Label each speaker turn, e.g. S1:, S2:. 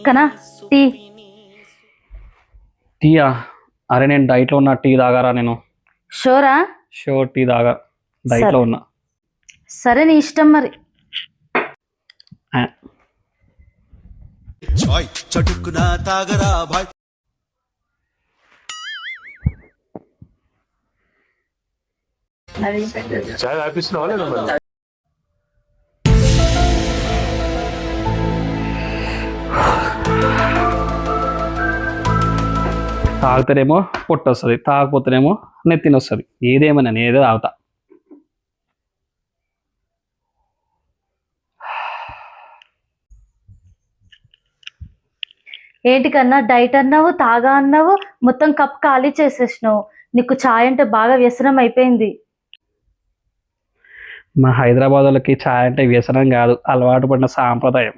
S1: కనా టీ
S2: టీయా? అరే నేను డైట్లో ఉన్నా, టీ తాగారా నేను?
S1: షోరా?
S2: షూర్, టీ తాగా, డైట్లో ఉన్నా.
S1: సరే నీ ఇష్టం మరి.
S3: చటుక్కున తాగరా భాయ్.
S4: చాయ్ ఆపిస్తున్నావా లేదా మరి?
S2: తాగితేనేమో పొట్టు వస్తుంది, తాగకపోతేనేమో నెత్తిన వస్తుంది. ఏదేమైనా నేను ఏదో తాగుతా.
S1: ఏంటి కన్నా డైట్ అన్నావు, తాగా అన్నావు, మొత్తం కప్ ఖాళీ చేసేసినావు. నీకు ఛాయ్ అంటే బాగా వ్యసనం అయిపోయింది.
S2: మా హైదరాబాద్ వాళ్ళకి ఛాయ్ అంటే వ్యసనం కాదు, అలవాటు పడిన సాంప్రదాయం.